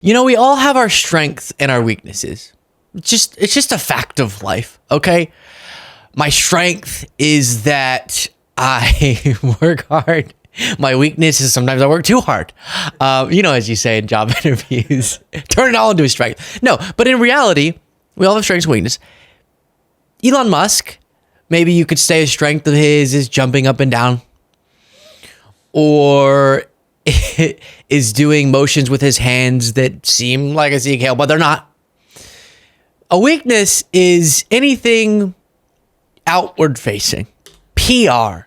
You know, we all have our strengths and our weaknesses. It's just a fact of life, okay? My strength is that I work hard. My weakness is sometimes I work too hard. As you say in job interviews, turn it all into a strength. No, but in reality, we all have strengths and weaknesses. Elon Musk, maybe you could say a strength of his is jumping up and down, or is doing motions with his hands that seem like a CKL, but they're not. A weakness is anything outward facing, PR.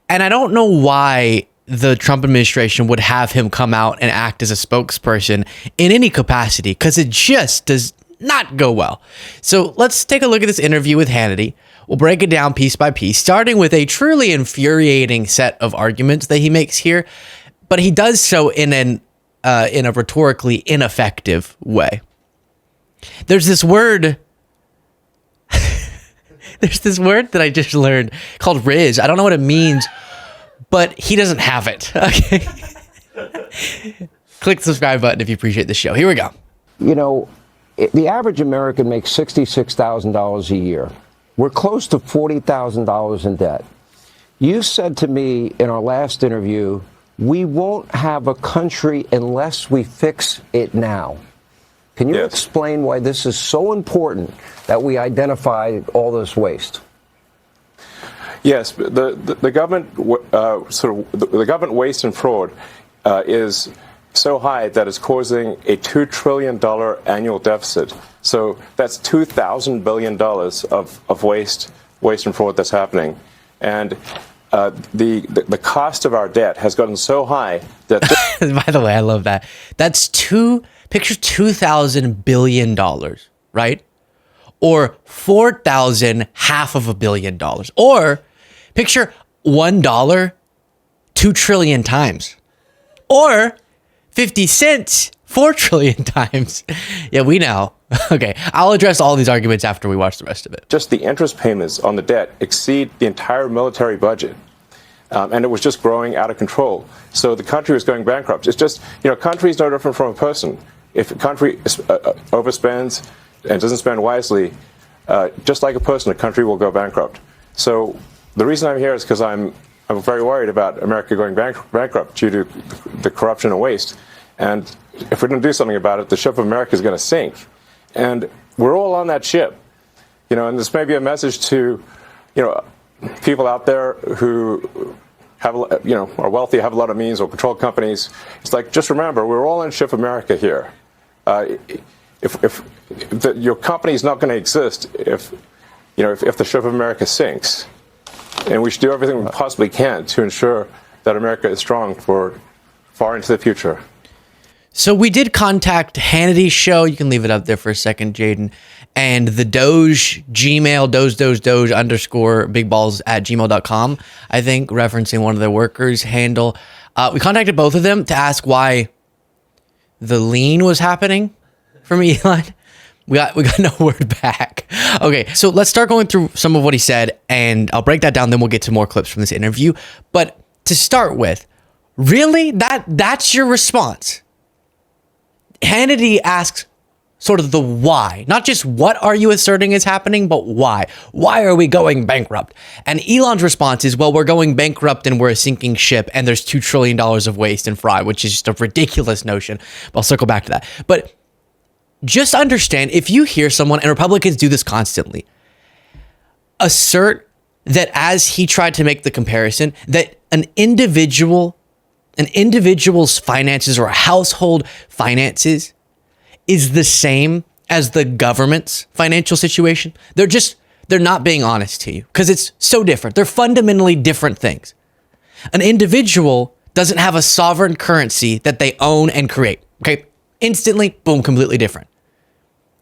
And I don't know why the Trump administration would have him come out and act as a spokesperson in any capacity, because it just does not go well. So let's take a look at this interview with Hannity. We'll break it down piece by piece, starting with a truly infuriating set of arguments that he makes here, but he does so in a rhetorically ineffective way. There's this word that I just learned called Riz. I don't know what it means, but he doesn't have it. Okay. Click the subscribe button if you appreciate the show. Here we go. You know, the average American makes $66,000 a year. We're close to $40,000 in debt. You said to me in our last interview, we won't have a country unless we fix it now. Can you explain why this is so important that we identify all this waste? Yes, the government the government waste and fraud is so high that it's causing a $2 trillion annual deficit. So that's $2,000 billion of waste and fraud that's happening, and the cost of our debt has gotten so high that. By the way, I love that. That's picture $2,000 billion, right? Or 4,000 $500 million. Or picture $1 2 trillion times. Or 50 cents 4 trillion times. Yeah, we know. Okay, I'll address all these arguments after we watch the rest of it. Just the interest payments on the debt exceed the entire military budget. And it was just growing out of control. So the country was going bankrupt. It's just, country is no different from a person. If a country overspends and doesn't spend wisely, just like a person, a country will go bankrupt. So the reason I'm here is because I'm very worried about America going bankrupt due to the corruption and waste. And if we don't do something about it, the ship of America is going to sink. And we're all on that ship. And this may be a message to, people out there who have, are wealthy, have a lot of means, or control companies. It's like, just remember, we're all in ship America here. If your company is not going to exist if the ship of America sinks, and we should do everything we possibly can to ensure that America is strong for far into the future. So we did contact Hannity's show. You can leave it up there for a second, Jaden. And the Doge Gmail, Doge underscore bigballs at gmail.com, I think, referencing one of their workers' handle. We contacted both of them to ask why the lean was happening from Elon. We got no word back. Okay, so let's start going through some of what he said, and I'll break that down, then we'll get to more clips from this interview. But to start with, really? That's your response? Hannity asks sort of the why, not just what are you asserting is happening, but why. Why are we going bankrupt? And Elon's response is, well, we're going bankrupt and we're a sinking ship and there's $2 trillion of waste and fraud, which is just a ridiculous notion. I'll circle back to that. But just understand, if you hear someone, and Republicans do this constantly, assert that, as he tried to make the comparison, that an individual's finances or a household finances is the same as the government's financial situation. They're not being honest to you, because it's so different. They're fundamentally different things. An individual doesn't have a sovereign currency that they own and create. Okay. Instantly, boom, completely different.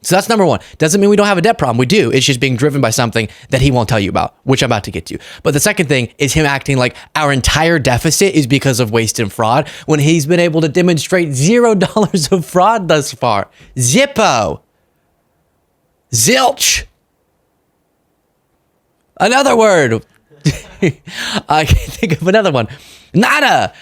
So that's number one. Doesn't mean we don't have a debt problem. We do. It's just being driven by something that he won't tell you about, which I'm about to get to. But the second thing is him acting like our entire deficit is because of waste and fraud, when he's been able to demonstrate $0 of fraud thus far. Zippo. Zilch. Another word. I can't think of another one. Nada.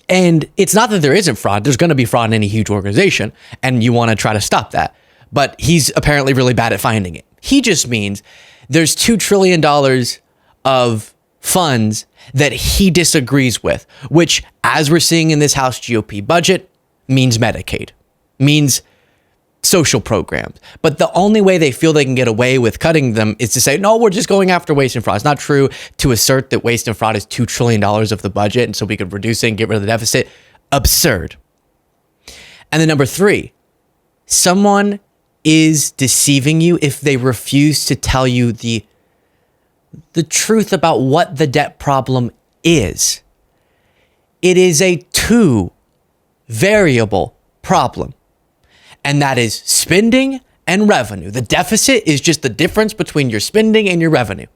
And it's not that there isn't fraud. There's going to be fraud in any huge organization, and you want to try to stop that. But he's apparently really bad at finding it. He just means there's $2 trillion of funds that he disagrees with, which, as we're seeing in this House GOP budget, means Medicaid, means social programs. But the only way they feel they can get away with cutting them is to say, no, we're just going after waste and fraud. It's not true to assert that waste and fraud is $2 trillion of the budget, and so we could reduce it and get rid of the deficit. Absurd. And then number 3, someone is deceiving you if they refuse to tell you the truth about what the debt problem is. It is a 2 variable problem. And that is spending and revenue. The deficit is just the difference between your spending and your revenue.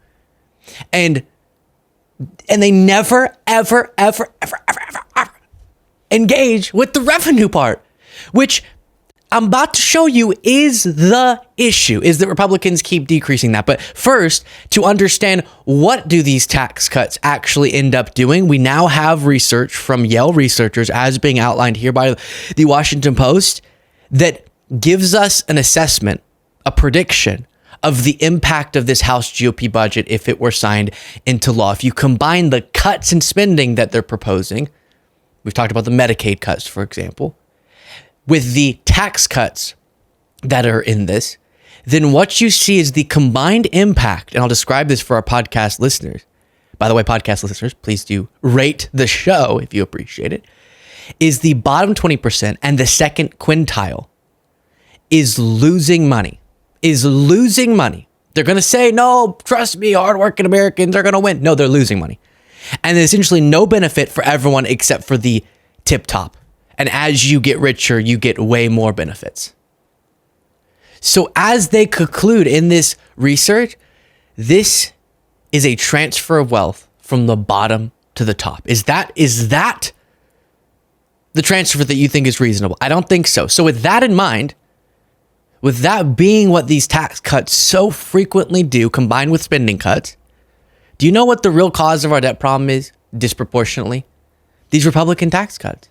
And they never, ever, ever, ever, ever, ever, ever engage with the revenue part, which I'm about to show you is the issue, is that Republicans keep decreasing that. But first, to understand what do these tax cuts actually end up doing, we now have research from Yale researchers, as being outlined here by the Washington Post, that gives us an assessment, a prediction of the impact of this House GOP budget if it were signed into law. If you combine the cuts in spending that they're proposing, we've talked about the Medicaid cuts, for example, with the tax cuts that are in this, then what you see is the combined impact, and I'll describe this for our podcast listeners. By the way, podcast listeners, please do rate the show if you appreciate it. Is the bottom 20% and the second quintile is losing money. They're going to say, no, trust me, hardworking Americans are going to win. No, they're losing money. And there's essentially no benefit for everyone except for the tip top. And as you get richer, you get way more benefits. So as they conclude in this research, this is a transfer of wealth from the bottom to the top. Is that the transfer that you think is reasonable? I don't think so. So with that in mind, with that being what these tax cuts so frequently do, combined with spending cuts, do you know what the real cause of our debt problem is disproportionately? These Republican tax cuts.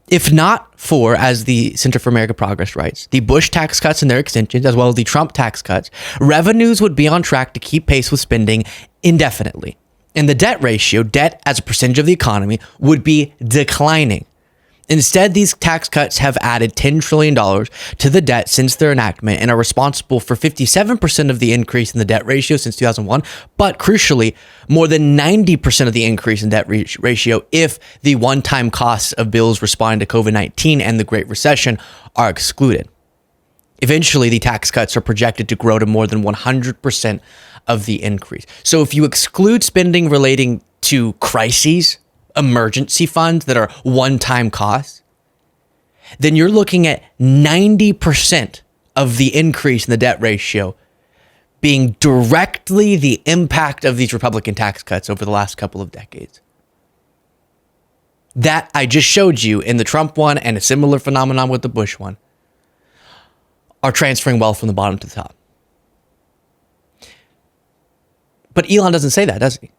If not for, as the Center for American Progress writes, the Bush tax cuts and their extensions, as well as the Trump tax cuts, revenues would be on track to keep pace with spending indefinitely. And the debt ratio, debt as a percentage of the economy, would be declining. Instead, these tax cuts have added $10 trillion to the debt since their enactment and are responsible for 57% of the increase in the debt ratio since 2001. But crucially, more than 90% of the increase in debt ratio if the one-time costs of bills responding to COVID-19 and the Great Recession are excluded. Eventually, the tax cuts are projected to grow to more than 100% of the increase. So if you exclude spending relating to crises, emergency funds that are one-time costs, then you're looking at 90% of the increase in the debt ratio being directly the impact of these Republican tax cuts over the last couple of decades. That I just showed you in the Trump one and a similar phenomenon with the Bush one are transferring wealth from the bottom to the top. But Elon doesn't say that, does he?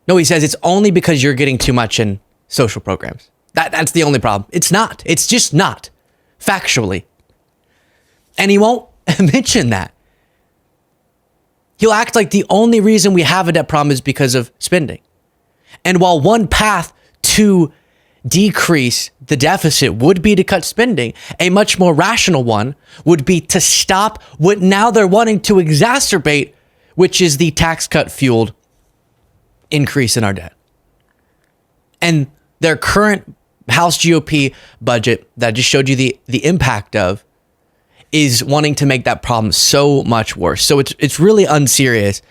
No, he says it's only because you're getting too much in social programs. That's the only problem. It's not. It's just not. Factually. And he won't mention that. He'll act like the only reason we have a debt problem is because of spending. And while one path to decrease the deficit would be to cut spending, a much more rational one would be to stop what now they're wanting to exacerbate, which is the tax cut fueled increase in our debt. And their current House GOP budget that I just showed you the impact of is wanting to make that problem so much worse. So it's really unserious,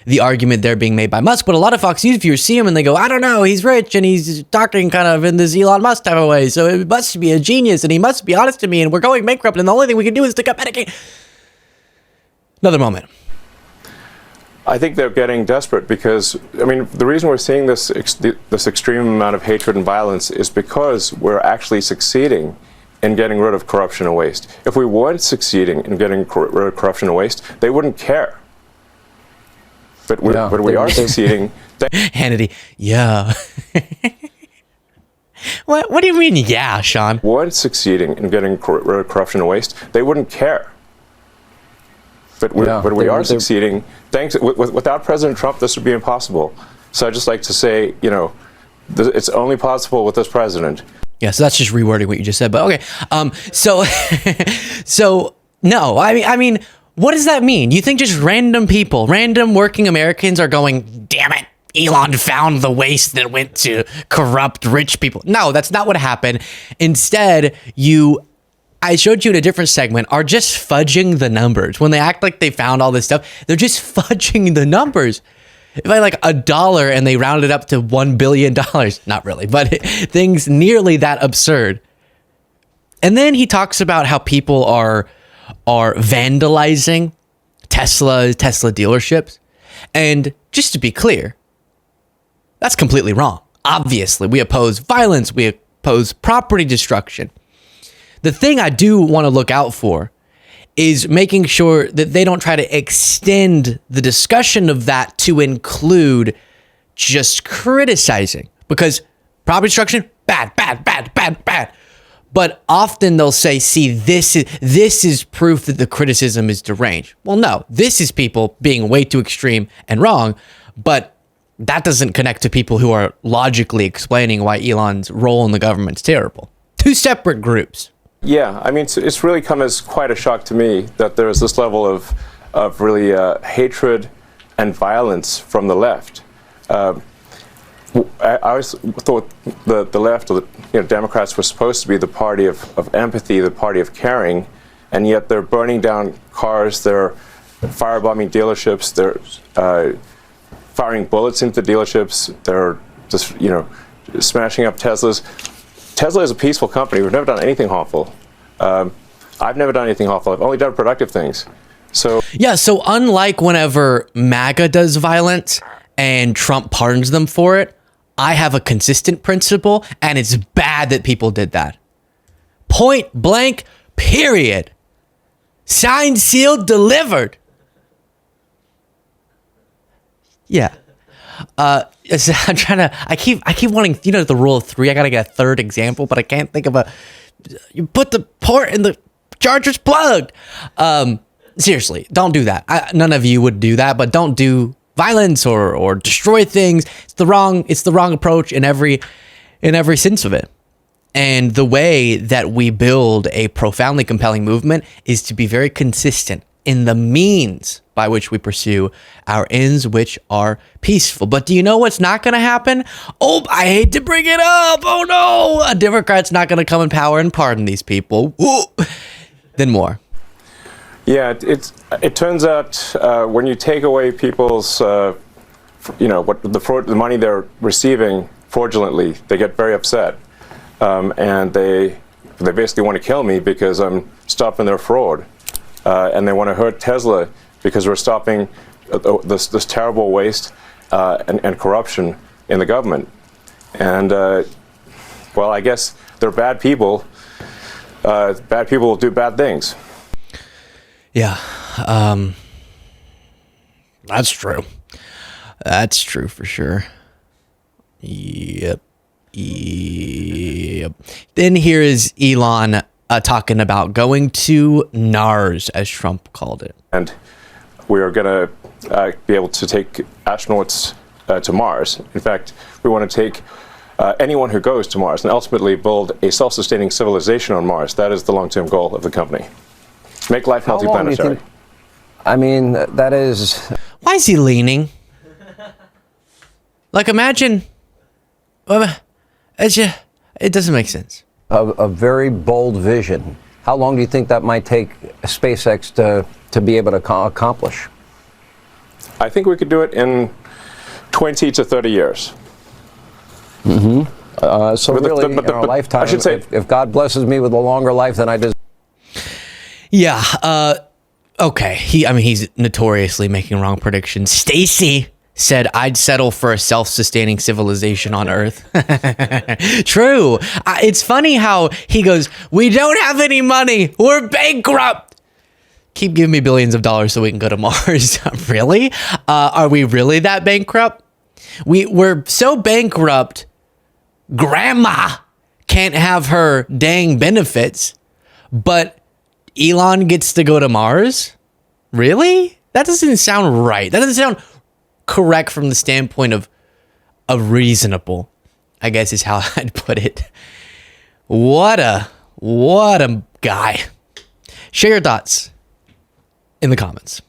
the argument there being made by Musk. But a lot of Fox News viewers see him and they go, I don't know, he's rich and he's talking kind of in this Elon Musk type of way. So it must be a genius and he must be honest to me and we're going bankrupt and the only thing we can do is to cut Medicaid. Another moment. I think they're getting desperate because, I mean, the reason we're seeing this extreme amount of hatred and violence is because we're actually succeeding in getting rid of corruption and waste. If we weren't succeeding in getting rid of corruption and waste, they wouldn't care. But we are succeeding. Hannity, yeah. What do you mean, yeah, Sean? Weren't succeeding in getting rid of corruption and waste, they wouldn't care. But we are succeeding. Without President Trump, this would be impossible. So I'd just like to say, it's only possible with this president. Yeah, so that's just rewording what you just said. But okay, so no, I mean, what does that mean? You think just random people, random working Americans are going, damn it, Elon found the waste that went to corrupt rich people? No, that's not what happened. Instead, I showed you in a different segment, are just fudging the numbers. When they act like they found all this stuff, they're just fudging the numbers. If I like $1 and they round it up to $1 billion, not really, but things nearly that absurd. And then he talks about how people are vandalizing Tesla dealerships. And just to be clear, that's completely wrong. Obviously, we oppose violence. We oppose property destruction. The thing I do want to look out for is making sure that they don't try to extend the discussion of that to include just criticizing. Because property destruction, bad. But often they'll say, see, this is proof that the criticism is deranged. Well, no, this is people being way too extreme and wrong, but that doesn't connect to people who are logically explaining why Elon's role in the government's terrible. Two separate groups. Yeah, I mean, it's really come as quite a shock to me that there is this level of really hatred and violence from the left. I always thought the left, or Democrats, were supposed to be the party of empathy, the party of caring, and yet they're burning down cars, they're firebombing dealerships, they're firing bullets into dealerships, they're just smashing up Teslas. Tesla is a peaceful company. We've never done anything harmful. I've never done anything harmful. I've only done productive things. So unlike whenever MAGA does violence and Trump pardons them for it, I have a consistent principle, and it's bad that people did that. Point blank, period. Signed, sealed, delivered. Yeah. I'm trying to. I keep wanting. The rule of three. I gotta get a third example, but I can't think of a. You put the port in the charger's plugged. Seriously, don't do that. None of you would do that, but don't do violence or destroy things. It's the wrong approach in every sense of it. And the way that we build a profoundly compelling movement is to be very consistent in the means by which we pursue our ends, which are peaceful. But do you know what's not going to happen? Oh, I hate to bring it up. Oh no, a Democrat's not going to come in power and pardon these people. Ooh. Then more. Yeah, it turns out when you take away people's, the money they're receiving fraudulently, they get very upset, and they basically want to kill me because I'm stopping their fraud, and they want to hurt Tesla because we're stopping this terrible waste and corruption in the government. And I guess they're bad people. Bad people will do bad things. Yeah, that's true. That's true for sure. Yep. Then here is Elon talking about going to NARS, as Trump called it. And we are going to be able to take astronauts to Mars. In fact, we want to take anyone who goes to Mars and ultimately build a self-sustaining civilization on Mars. That is the long-term goal of the company. Make life multiplanetary. I mean, that is... Why is he leaning? Like, imagine... It doesn't make sense. A very bold vision. How long do you think that might take SpaceX to be able to accomplish? I think we could do it in 20 to 30 years. Mm-hmm. So really, in our lifetime, I should say, if God blesses me with a longer life than I deserve. Yeah. Okay. He's notoriously making wrong predictions. Stacy said I'd settle for a self-sustaining civilization on Earth. True. It's funny how he goes, we don't have any money. We're bankrupt. Keep giving me billions of dollars so we can go to Mars. Really? Are we really that bankrupt? We're so bankrupt. Grandma can't have her dang benefits, but Elon gets to go to Mars? Really? That doesn't sound right. That doesn't sound correct from the standpoint of reasonable, I guess is how I'd put it. What a guy. Share your thoughts in the comments.